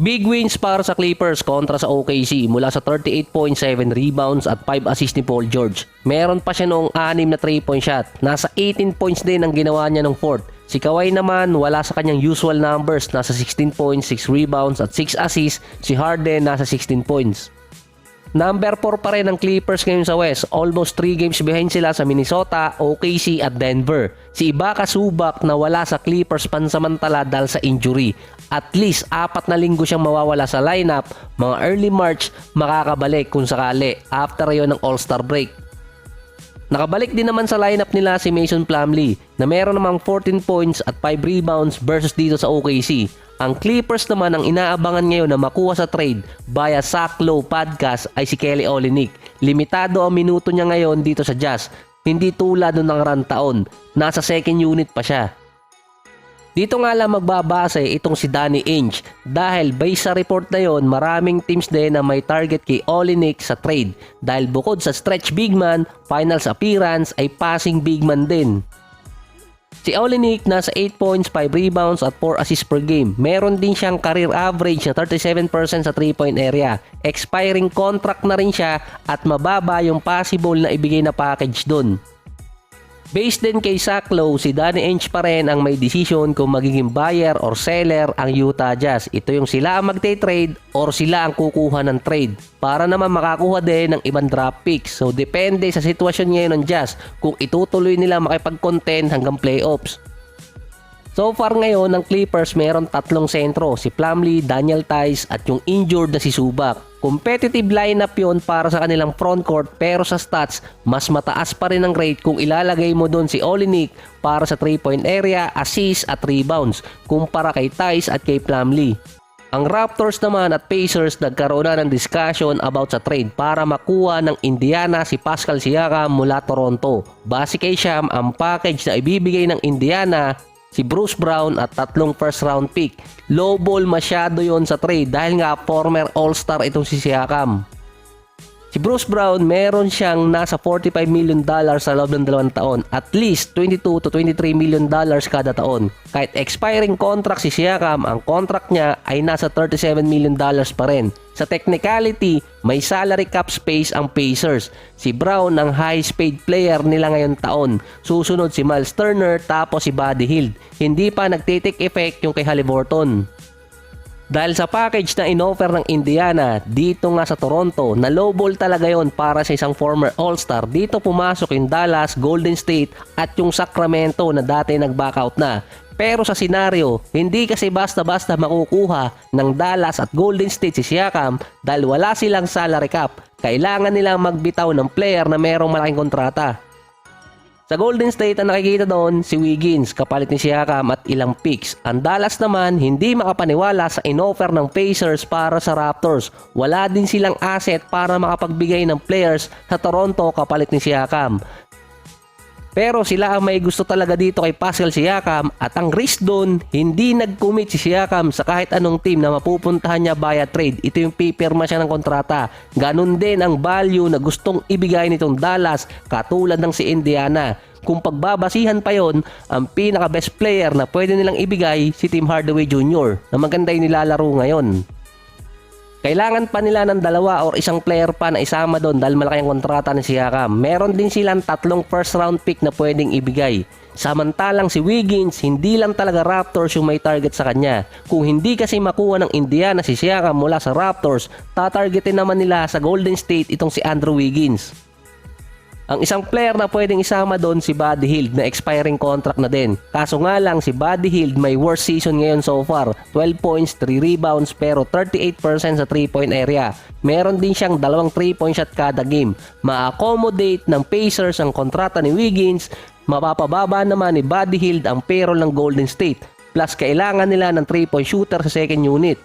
Big wins para sa Clippers kontra sa OKC mula sa 38.7 rebounds at 5 assists ni Paul George. Meron pa siya noong 6 na 3-point shot. Nasa 18 points din ang ginawa niya ng fourth. Si Kawhi naman wala sa kanyang usual numbers, nasa 16 points, 6 rebounds at 6 assists. Si Harden nasa 16 points. Number 4 pa rin ang Clippers ngayon sa West. Almost 3 games behind sila sa Minnesota, OKC at Denver. Si Ibaka Subak na wala sa Clippers pansamantala dahil sa injury. At least 4 na linggo siyang mawawala sa lineup. Mga early March makakabalik kung sakali after yon ng All-Star break. Nakabalik din naman sa lineup nila si Mason Plumlee na meron namang 14 points at 5 rebounds versus dito sa OKC. Ang Clippers naman ang inaabangan ngayon na makuha sa trade via Zach Lowe podcast ay si Kelly Olynyk. Limitado ang minuto niya ngayon dito sa Jazz. Hindi tulad ng nakarang taon. Nasa second unit pa siya. Dito nga lang magbabase itong si Danny Ainge dahil based sa report na yon, maraming teams din na may target kay Olynyk sa trade dahil bukod sa stretch big man, finals appearance ay passing big man din. Si Olynyk nasa 8 points, 5 rebounds at 4 assists per game. Meron din siyang career average na 37% sa 3-point area. Expiring contract na rin siya at mababa yung possible na ibigay na package dun. Based din kay Zach Lowe, si Danny Ainge pa rin ang may decision kung magiging buyer or seller ang Utah Jazz. Ito yung sila ang magte-trade or sila ang kukuha ng trade para naman makakuha din ng ibang draft picks. So depende sa sitwasyon ngayon ng Jazz kung itutuloy nila makipag-contend hanggang playoffs. So far ngayon ng Clippers meron 3 sentro, si Plumlee, Daniel Theis at yung injured na si Subak. Competitive lineup yon para sa kanilang frontcourt pero sa stats mas mataas pa rin ang rate kung ilalagay mo doon si Olynyk para sa 3-point area, assists at rebounds kumpara kay Theis at kay Plumlee. Ang Raptors naman at Pacers nagkaroon na ng discussion about sa trade para makuha ng Indiana si Pascal Siakam mula Toronto. Base kay Sham, ang package na ibibigay ng Indiana si Bruce Brown at 3 first round pick. Low ball masyado yon sa trade dahil nga former all-star itong si Siakam. Si Bruce Brown meron siyang nasa $45 million sa loob ng 2 taon. At least $22 to $23 million kada taon. Kahit expiring contract si Siakam, ang contract niya ay nasa $37 million pa rin. Sa technicality, may salary cap space ang Pacers. Si Brown ang highest paid player nila ngayon taon. Susunod si Miles Turner tapos si Buddy Hield. Hindi pa nagtitake effect yung kay Haliburton. Dahil sa package na inoffer ng Indiana dito nga sa Toronto na lowball talaga yon para sa isang former all-star, dito pumasok yung Dallas, Golden State at yung Sacramento na dati nag-backout na. Pero sa senaryo, hindi kasi basta-basta makukuha ng Dallas at Golden State si Siakam dahil wala silang salary cap. Kailangan nilang magbitaw ng player na merong malaking kontrata. Sa Golden State ang nakikita doon si Wiggins kapalit ni Siakam at ilang picks. Ang Dallas naman hindi makapaniwala sa inoffer ng Pacers para sa Raptors. Wala din silang asset para makapagbigay ng players sa Toronto kapalit ni Siakam. Pero sila ang may gusto talaga dito kay Pascal Siakam at ang risk doon, hindi nag-commit si Siakam sa kahit anong team na mapupuntahan niya via trade. Ito yung pipirma siya ng kontrata. Ganon din ang value na gustong ibigay nitong Dallas katulad ng si Indiana. Kung pagbabasihan pa yon, ang pinaka best player na pwede nilang ibigay si Tim Hardaway Jr. na maganda yung nilalaro ngayon. Kailangan pa nila ng 2 or 1 player pa na isama doon dahil malaki ang kontrata ni Siakam. Meron din silang 3 first round pick na pwedeng ibigay. Samantalang si Wiggins, hindi lang talaga Raptors yung may target sa kanya. Kung hindi kasi makuha ng Indiana si Siakam mula sa Raptors, tatargetin naman nila sa Golden State itong si Andrew Wiggins. Ang isang player na pwedeng isama doon si Buddy Hield na expiring contract na din. Kaso nga lang si Buddy Hield may worst season ngayon so far. 12 points, 3 rebounds pero 38% sa 3-point area. Meron din siyang 2 3-point shot kada game. Ma-accommodate ng Pacers ang kontrata ni Wiggins. Mapapababa naman ni Buddy Hield ang payroll ng Golden State. Plus kailangan nila ng 3-point shooter sa second unit.